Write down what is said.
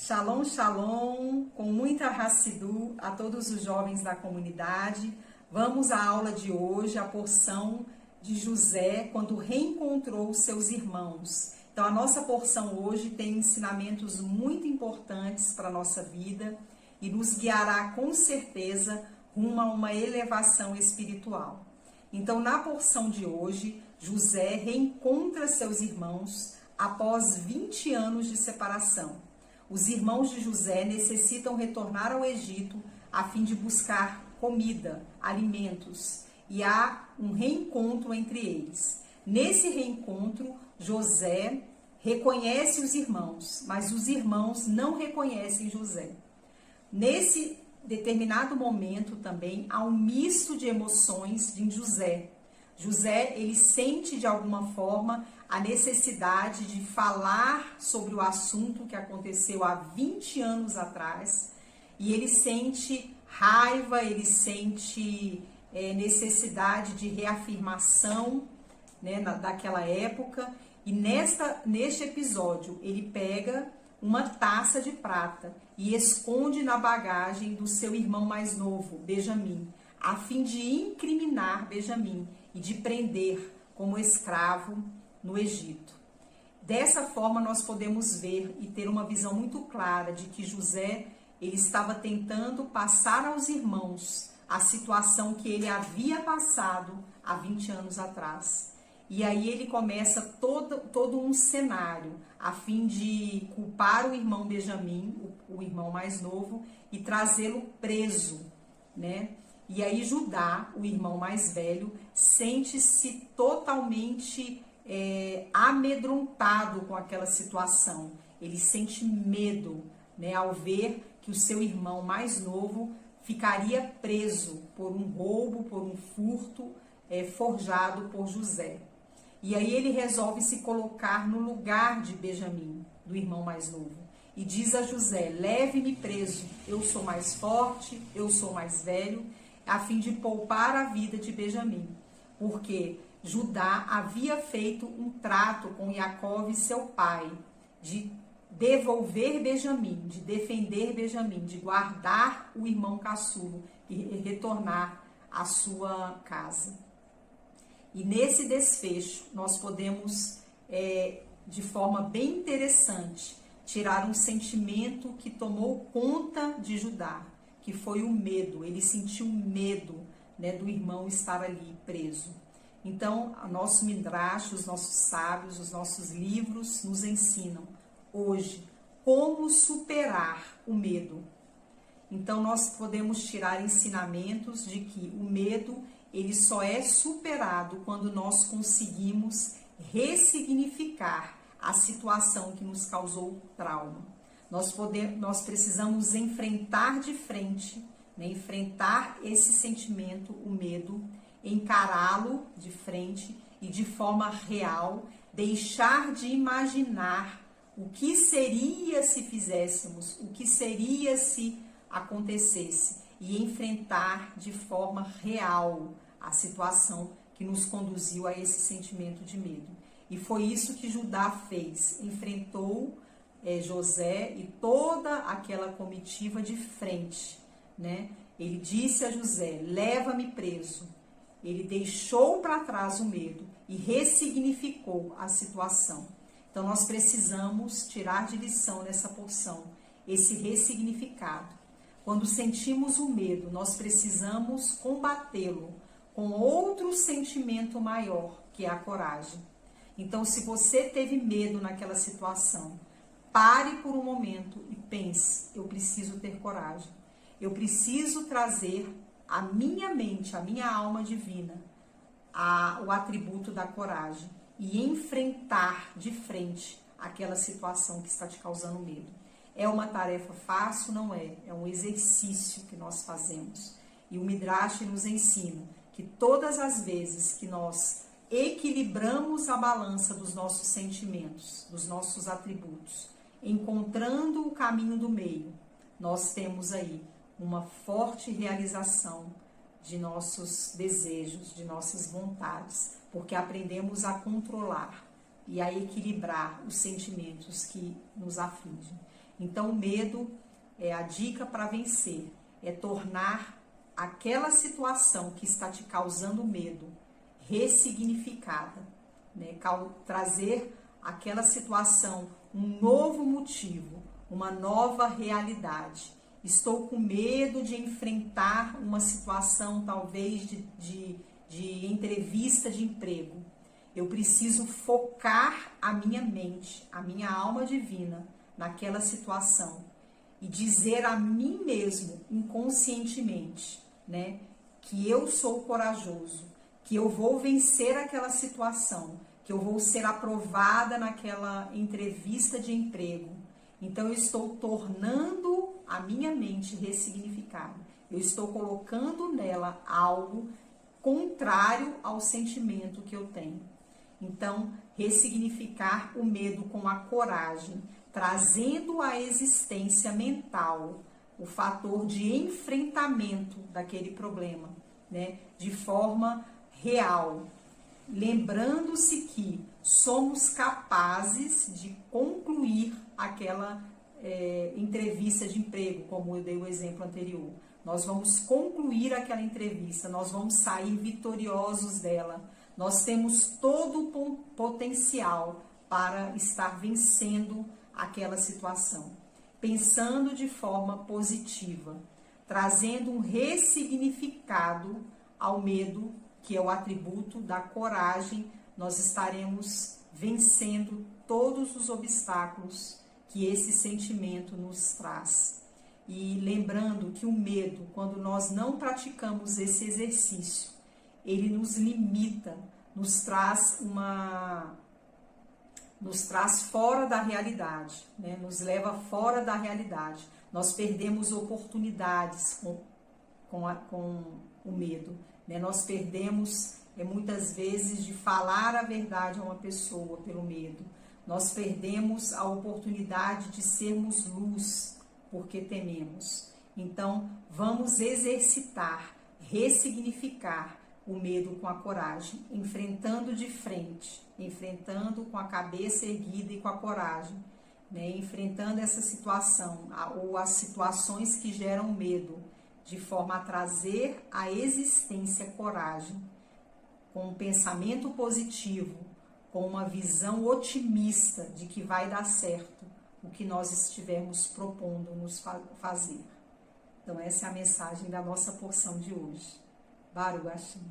Shalom, shalom, com muita Hassidu a todos os jovens da comunidade. Vamos à aula de hoje, a porção de José quando reencontrou seus irmãos. Então, a nossa porção hoje tem ensinamentos muito importantes para a nossa vida e nos guiará com certeza rumo a uma elevação espiritual. Então, na porção de hoje, José reencontra seus irmãos após 20 anos de separação. Os irmãos de José necessitam retornar ao Egito a fim de buscar comida, alimentos, e há um reencontro entre eles. Nesse reencontro, José reconhece os irmãos, mas os irmãos não reconhecem José. Nesse determinado momento também há um misto de emoções em José. José, ele sente de alguma forma a necessidade de falar sobre o assunto que aconteceu há 20 anos atrás, e ele sente raiva, ele sente necessidade de reafirmação, né, daquela época, e neste episódio ele pega uma taça de prata e esconde na bagagem do seu irmão mais novo, Benjamim, a fim de incriminar Benjamim e de prender como escravo no Egito. Dessa forma, nós podemos ver e ter uma visão muito clara de que José, ele estava tentando passar aos irmãos a situação que ele havia passado há 20 anos atrás. E aí ele começa todo um cenário a fim de culpar o irmão Benjamim, o irmão mais novo, e trazê-lo preso, né? E aí Judá, o irmão mais velho, sente-se totalmente amedrontado com aquela situação. Ele sente medo, né, ao ver que o seu irmão mais novo ficaria preso por um roubo, por um furto forjado por José. E aí ele resolve se colocar no lugar de Benjamim, do irmão mais novo, e diz a José: leve-me preso, eu sou mais forte, eu sou mais velho, a fim de poupar a vida de Benjamim, porque Judá havia feito um trato com Jacó e seu pai, de devolver Benjamim, de defender Benjamim, de guardar o irmão caçulo e retornar à sua casa. E nesse desfecho, nós podemos, de forma bem interessante, tirar um sentimento que tomou conta de Judá, que foi o medo. Ele sentiu medo, né, do irmão estar ali preso. Então, o nosso midrash, os nossos sábios, os nossos livros nos ensinam hoje como superar o medo. Então, nós podemos tirar ensinamentos de que o medo, ele só é superado quando nós conseguimos ressignificar a situação que nos causou trauma. Nós precisamos enfrentar de frente, né, enfrentar esse sentimento, o medo, encará-lo de frente e de forma real, deixar de imaginar o que seria se fizéssemos, o que seria se acontecesse, e enfrentar de forma real a situação que nos conduziu a esse sentimento de medo. E foi isso que Judá fez, enfrentou José e toda aquela comitiva de frente, né? Ele disse a José: leva-me preso. Ele deixou para trás o medo e ressignificou a situação. Então, nós precisamos tirar de lição nessa porção esse ressignificado. Quando sentimos o medo, nós precisamos combatê-lo com outro sentimento maior, que é a coragem. Então, se você teve medo naquela situação, pare por um momento e pense: eu preciso ter coragem. Eu preciso trazer à minha mente, à minha alma divina, o atributo da coragem e enfrentar de frente aquela situação que está te causando medo. É uma tarefa fácil? Não é. É um exercício que nós fazemos. E o Midrash nos ensina que todas as vezes que nós equilibramos a balança dos nossos sentimentos, dos nossos atributos, encontrando o caminho do meio, nós temos aí uma forte realização de nossos desejos, de nossas vontades, porque aprendemos a controlar e a equilibrar os sentimentos que nos afligem. Então, o medo é a dica para vencer, é tornar aquela situação que está te causando medo ressignificada, né? Trazer aquela situação um novo motivo, uma nova realidade. Estou com medo de enfrentar uma situação, talvez, de entrevista de emprego. Eu preciso focar a minha mente, a minha alma divina naquela situação e dizer a mim mesmo, inconscientemente, né, que eu sou corajoso, que eu vou vencer aquela situação, que eu vou ser aprovada naquela entrevista de emprego. Então, eu estou tornando a minha mente ressignificada. Eu estou colocando nela algo contrário ao sentimento que eu tenho. Então, ressignificar o medo com a coragem, trazendo à existência mental o fator de enfrentamento daquele problema, né, de forma real, lembrando-se que somos capazes de concluir aquela entrevista de emprego, como eu dei o exemplo anterior. Nós vamos concluir aquela entrevista, nós vamos sair vitoriosos dela. Nós temos todo o potencial para estar vencendo aquela situação, pensando de forma positiva, trazendo um ressignificado ao medo, que é o atributo da coragem. Nós estaremos vencendo todos os obstáculos que esse sentimento nos traz. E lembrando que o medo, quando nós não praticamos esse exercício, ele nos limita, nos traz fora da realidade, né? Nos leva fora da realidade. Nós perdemos oportunidades com o medo, né? Nós perdemos muitas vezes de falar a verdade a uma pessoa pelo medo. Nós perdemos a oportunidade de sermos luz porque tememos. Então, vamos exercitar, ressignificar o medo com a coragem, enfrentando de frente, enfrentando com a cabeça erguida e com a coragem, né? Enfrentando essa situação ou as situações que geram medo, de forma a trazer à existência coragem, com um pensamento positivo, com uma visão otimista de que vai dar certo o que nós estivermos propondo nos fazer. Então, essa é a mensagem da nossa porção de hoje. Baruch Hashem.